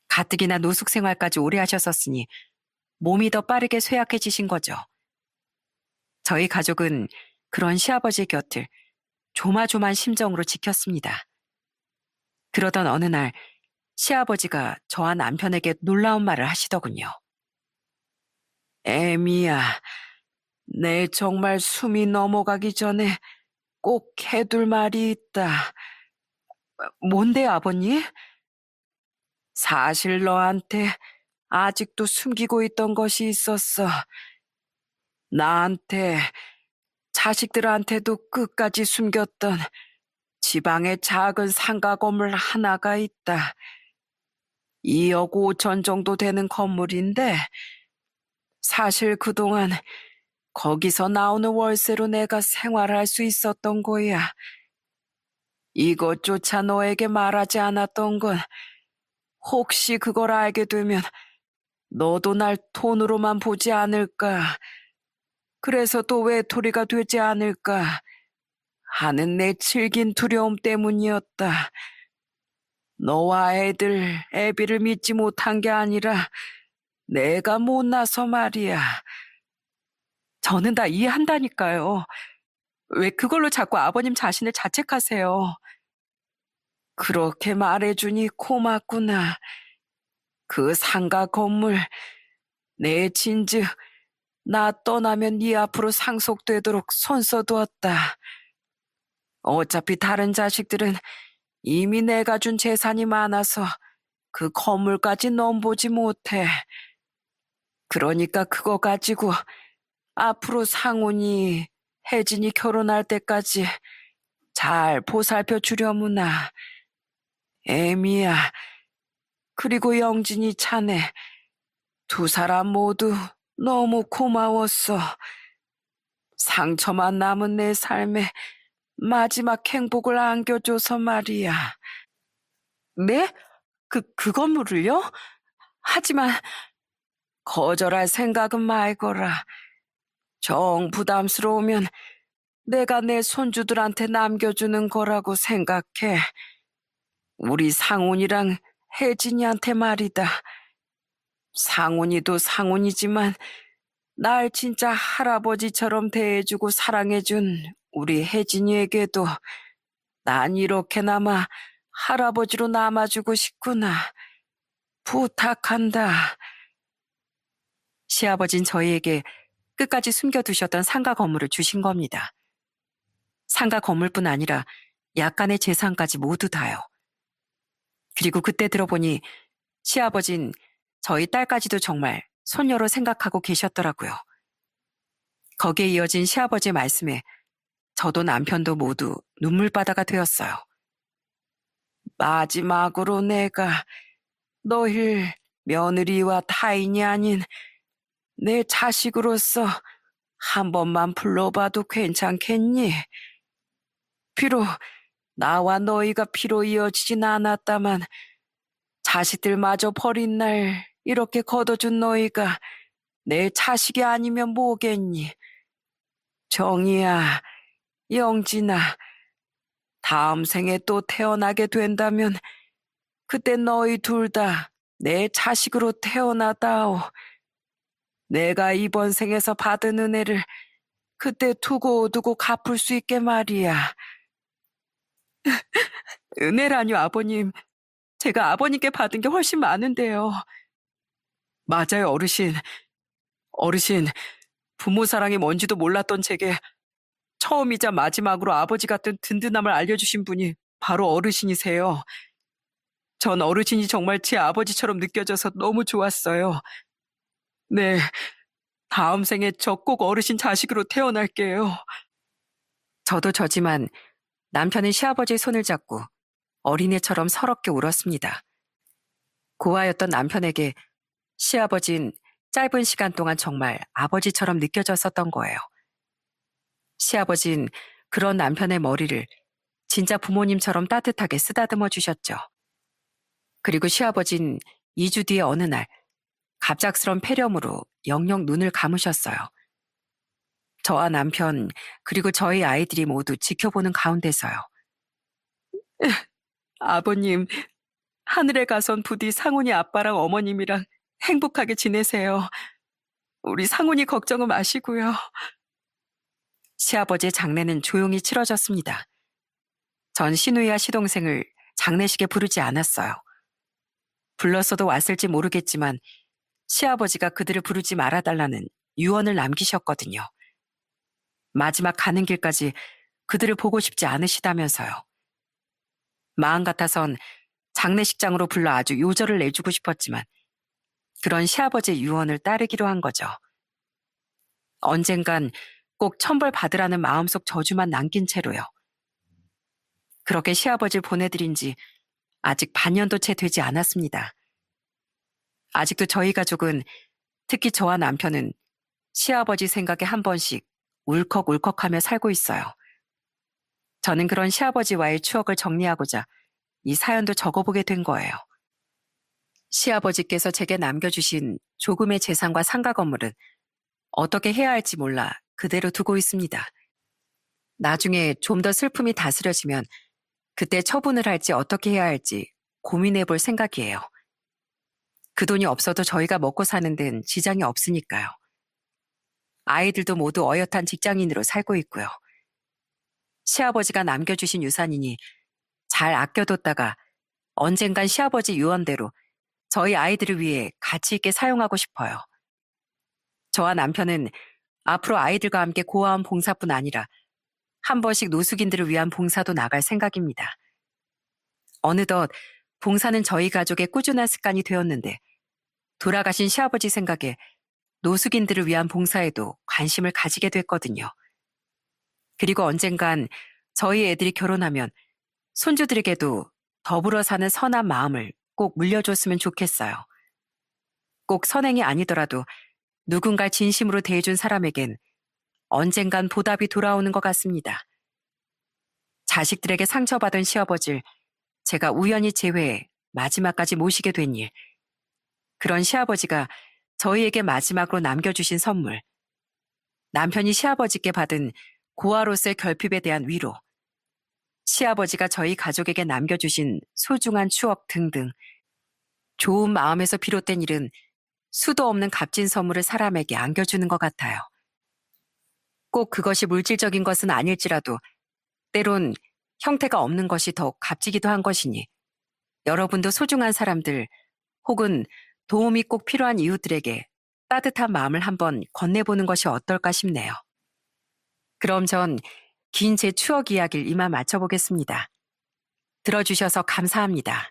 가뜩이나 노숙 생활까지 오래 하셨었으니 몸이 더 빠르게 쇠약해지신 거죠. 저희 가족은 그런 시아버지의 곁을 조마조마한 심정으로 지켰습니다. 그러던 어느 날 시아버지가 저와 남편에게 놀라운 말을 하시더군요. 애미야, 내 정말 숨이 넘어가기 전에 꼭 해둘 말이 있다. 뭔데, 아버님? 사실 너한테 아직도 숨기고 있던 것이 있었어. 나한테, 자식들한테도 끝까지 숨겼던 지방의 작은 상가 건물 하나가 있다. 2억 5천 정도 되는 건물인데, 사실 그동안 거기서 나오는 월세로 내가 생활할 수 있었던 거야. 이것조차 너에게 말하지 않았던 건 혹시 그걸 알게 되면 너도 날 돈으로만 보지 않을까. 그래서 또 외톨이가 되지 않을까 하는 내 질긴 두려움 때문이었다. 너와 애비를 믿지 못한 게 아니라 내가 못나서 말이야. 저는 다 이해한다니까요. 왜 그걸로 자꾸 아버님 자신을 자책하세요? 그렇게 말해주니 고맙구나. 그 상가 건물, 내 진즉 나 떠나면 네 앞으로 상속되도록 손 써두었다. 어차피 다른 자식들은 이미 내가 준 재산이 많아서 그 건물까지 넘보지 못해. 그러니까 그거 가지고 앞으로 상훈이, 혜진이 결혼할 때까지 잘 보살펴 주려무나. 애미야, 그리고 영진이 자네, 두 사람 모두 너무 고마웠어. 상처만 남은 내 삶에 마지막 행복을 안겨줘서 말이야. 네? 그 건물을요? 하지만 거절할 생각은 말거라. 정 부담스러우면 내가 내 손주들한테 남겨주는 거라고 생각해. 우리 상훈이랑 혜진이한테 말이다. 상훈이도 상훈이지만 날 진짜 할아버지처럼 대해주고 사랑해준 우리 혜진이에게도 난 이렇게나마 할아버지로 남아주고 싶구나. 부탁한다. 시아버진 저희에게 끝까지 숨겨두셨던 상가 건물을 주신 겁니다. 상가 건물뿐 아니라 약간의 재산까지 모두 다요. 그리고 그때 들어보니 시아버진 저희 딸까지도 정말 손녀로 생각하고 계셨더라고요. 거기에 이어진 시아버지의 말씀에 저도 남편도 모두 눈물바다가 되었어요. 마지막으로 내가 너힐 며느리와 타인이 아닌 내 자식으로서 한 번만 불러봐도 괜찮겠니? 비록 나와 너희가 피로 이어지진 않았다만 자식들마저 버린 날 이렇게 걷어준 너희가 내 자식이 아니면 뭐겠니? 정이야, 영진아, 다음 생에 또 태어나게 된다면 그때 너희 둘 다 내 자식으로 태어나다오. 내가 이번 생에서 받은 은혜를 그때 두고두고 갚을 수 있게 말이야. 은혜라뇨, 아버님. 제가 아버님께 받은 게 훨씬 많은데요. 맞아요, 어르신. 어르신, 부모 사랑이 뭔지도 몰랐던 제게 처음이자 마지막으로 아버지 같은 든든함을 알려주신 분이 바로 어르신이세요. 전 어르신이 정말 제 아버지처럼 느껴져서 너무 좋았어요. 네, 다음 생에 저 꼭 어르신 자식으로 태어날게요. 저도 저지만 남편은 시아버지의 손을 잡고 어린애처럼 서럽게 울었습니다. 고아였던 남편에게 시아버진 짧은 시간 동안 정말 아버지처럼 느껴졌었던 거예요. 시아버진 그런 남편의 머리를 진짜 부모님처럼 따뜻하게 쓰다듬어 주셨죠. 그리고 시아버진 2주 뒤의 어느 날 갑작스런 폐렴으로 영영 눈을 감으셨어요. 저와 남편 그리고 저희 아이들이 모두 지켜보는 가운데서요. 아버님, 하늘에 가선 부디 상훈이 아빠랑 어머님이랑 행복하게 지내세요. 우리 상훈이 걱정은 마시고요. 시아버지의 장례는 조용히 치러졌습니다. 전 시누이와 시동생을 장례식에 부르지 않았어요. 불렀어도 왔을지 모르겠지만 시아버지가 그들을 부르지 말아달라는 유언을 남기셨거든요. 마지막 가는 길까지 그들을 보고 싶지 않으시다면서요. 마음 같아선 장례식장으로 불러 아주 요절을 내주고 싶었지만 그런 시아버지의 유언을 따르기로 한 거죠. 언젠간 꼭 천벌 받으라는 마음속 저주만 남긴 채로요. 그렇게 시아버지를 보내드린 지 아직 반년도 채 되지 않았습니다. 아직도 저희 가족은, 특히 저와 남편은 시아버지 생각에 한 번씩 울컥울컥하며 살고 있어요. 저는 그런 시아버지와의 추억을 정리하고자 이 사연도 적어보게 된 거예요. 시아버지께서 제게 남겨주신 조금의 재산과 상가 건물은 어떻게 해야 할지 몰라 그대로 두고 있습니다. 나중에 좀 더 슬픔이 다스려지면 그때 처분을 할지 어떻게 해야 할지 고민해 볼 생각이에요. 그 돈이 없어도 저희가 먹고 사는 데는 지장이 없으니까요. 아이들도 모두 어엿한 직장인으로 살고 있고요. 시아버지가 남겨주신 유산이니 잘 아껴뒀다가 언젠간 시아버지 유언대로 저희 아이들을 위해 가치 있게 사용하고 싶어요. 저와 남편은 앞으로 아이들과 함께 고아원 봉사뿐 아니라 한 번씩 노숙인들을 위한 봉사도 나갈 생각입니다. 어느덧 봉사는 저희 가족의 꾸준한 습관이 되었는데 돌아가신 시아버지 생각에 노숙인들을 위한 봉사에도 관심을 가지게 됐거든요. 그리고 언젠간 저희 애들이 결혼하면 손주들에게도 더불어 사는 선한 마음을 꼭 물려줬으면 좋겠어요. 꼭 선행이 아니더라도 누군가 진심으로 대해준 사람에겐 언젠간 보답이 돌아오는 것 같습니다. 자식들에게 상처받은 시아버지를 제가 우연히 제외해 마지막까지 모시게 된 일, 그런 시아버지가 저희에게 마지막으로 남겨주신 선물, 남편이 시아버지께 받은 고아로서의 결핍에 대한 위로, 시아버지가 저희 가족에게 남겨주신 소중한 추억 등등, 좋은 마음에서 비롯된 일은 수도 없는 값진 선물을 사람에게 안겨주는 것 같아요. 꼭 그것이 물질적인 것은 아닐지라도 때론 형태가 없는 것이 더 값지기도 한 것이니 여러분도 소중한 사람들 혹은 도움이 꼭 필요한 이웃들에게 따뜻한 마음을 한번 건네보는 것이 어떨까 싶네요. 그럼 전 긴 제 추억 이야기를 이만 마쳐보겠습니다. 들어주셔서 감사합니다.